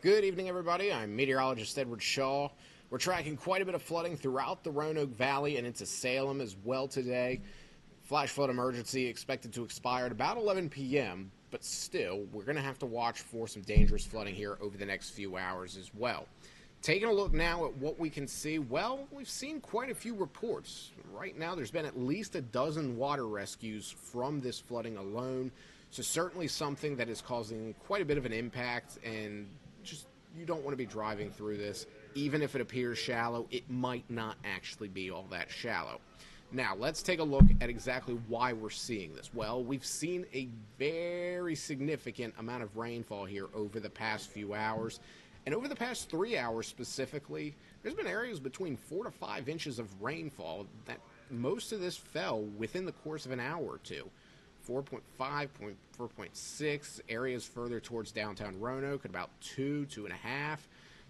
Good evening, everybody. I'm Meteorologist Edward Shaw. We're tracking quite a bit of flooding throughout the Roanoke Valley and into Salem as well today. Flash flood emergency expected to expire at about 11 p.m., but still, we're going to have to watch for some dangerous flooding here over the next few hours as well. Taking a look now at what we can see, well, we've seen quite a few reports. Right now, there's been at least a dozen water rescues from this flooding alone, so certainly something that is causing quite a bit of an impact, and just you don't want to be driving through this. Even if it appears shallow, it might not actually be all that shallow. Now, let's take a look at exactly why we're seeing this. Well, we've seen a very significant amount of rainfall here over the past few hours. And over the past 3 hours specifically, there's been areas between 4 to 5 inches of rainfall that most of this fell within the course of an hour or two. 4.5, 4.6, areas further towards downtown Roanoke at about 2, 2.5.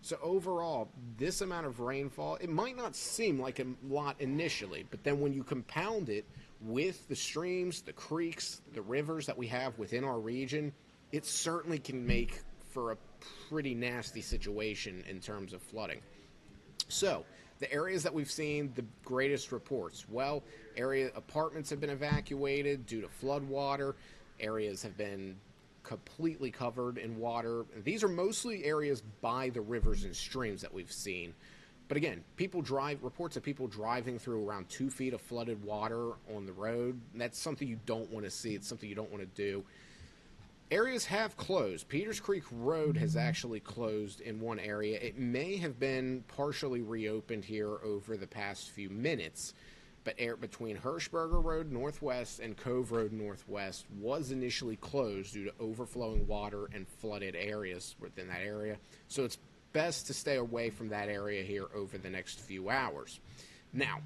So overall, this amount of rainfall, it might not seem like a lot initially, but then when you compound it with the streams, the creeks, the rivers that we have within our region, it certainly can make for a pretty nasty situation in terms of flooding. So, the areas that we've seen the greatest reports, well, area apartments have been evacuated due to flood water. Areas have been completely covered in water. These are mostly areas by the rivers and streams that we've seen. But again, reports of people driving through around 2 feet of flooded water on the road. That's something you don't want to see. It's something you don't want to do. Areas have closed. Peters Creek Road has actually closed in one area. It may have been partially reopened here over the past few minutes, but between Hirschberger Road Northwest and Cove Road Northwest was initially closed due to overflowing water and flooded areas within that area. So it's best to stay away from that area here over the next few hours. Now,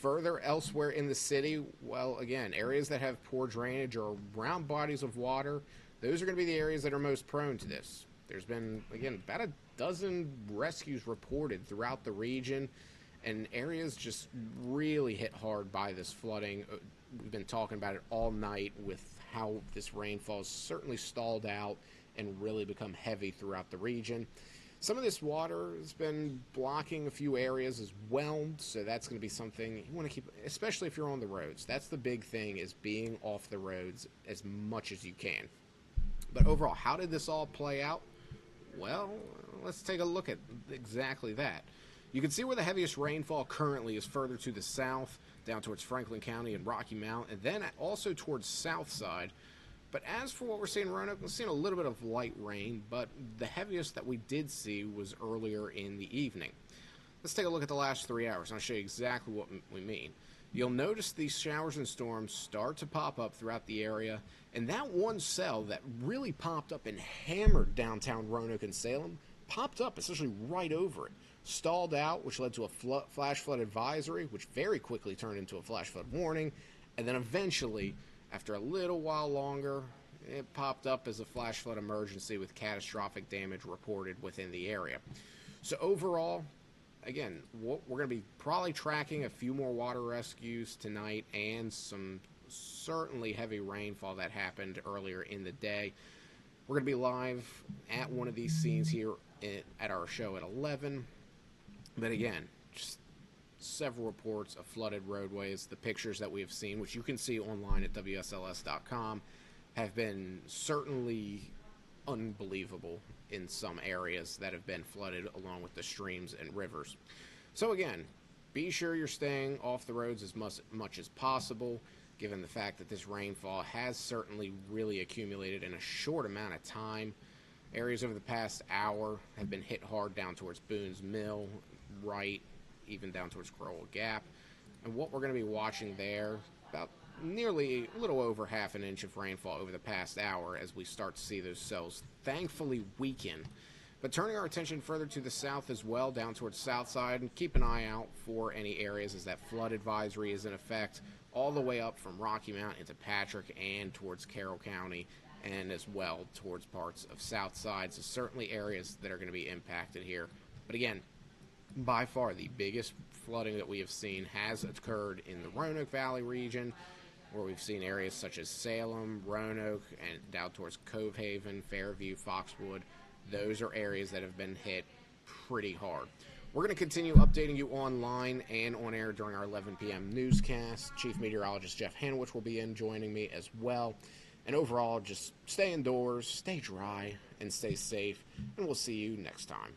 further elsewhere in the city, well, again, areas that have poor drainage or around bodies of water, those are going to be the areas that are most prone to this. There's been, again, about a dozen rescues reported throughout the region, and areas just really hit hard by this flooding. We've been talking about it all night with how this rainfall has certainly stalled out and really become heavy throughout the region. Some of this water has been blocking a few areas as well, so that's going to be something you want to keep, especially if you're on the roads. That's the big thing, is being off the roads as much as you can. But overall, how did this all play out? Well, let's take a look at exactly that. You can see where the heaviest rainfall currently is further to the south, down towards Franklin County and Rocky Mount, and then also towards south side. But as for what we're seeing in Roanoke, we're seeing a little bit of light rain, but the heaviest that we did see was earlier in the evening. Let's take a look at the last 3 hours, and I'll show you exactly what we mean. You'll notice these showers and storms start to pop up throughout the area, and that one cell that really popped up and hammered downtown Roanoke and Salem popped up essentially right over it, stalled out, which led to a flash flood advisory, which very quickly turned into a flash flood warning, and then eventually, after a little while longer, it popped up as a flash flood emergency with catastrophic damage reported within the area. So overall, again, we're going to be probably tracking a few more water rescues tonight and some certainly heavy rainfall that happened earlier in the day. We're going to be live at one of these scenes here at our show at 11. But again, just several reports of flooded roadways. The pictures that we have seen, which you can see online at WSLS.com, have been certainly unbelievable in some areas that have been flooded along with the streams and rivers. So again, be sure you're staying off the roads as much as possible, given the fact that this rainfall has certainly really accumulated in a short amount of time. Areas over the past hour have been hit hard down towards Boone's Mill, right, even down towards Crowell Gap. And what we're going to be watching there, about nearly a little over half an inch of rainfall over the past hour as we start to see those cells thankfully weaken. But turning our attention further to the south as well, down towards south side, and keep an eye out for any areas as that flood advisory is in effect, all the way up from Rocky Mount into Patrick and towards Carroll County, and as well towards parts of south side. So certainly areas that are going to be impacted here. But again, by far the biggest flooding that we have seen has occurred in the Roanoke Valley region, where we've seen areas such as Salem, Roanoke, and down towards Cove Haven, Fairview, Foxwood. those are areas that have been hit pretty hard. We're going to continue updating you online and on air during our 11 p.m. newscast. Chief Meteorologist Jeff Hanwich will be in joining me as well. And overall, just stay indoors, stay dry, and stay safe. And we'll see you next time.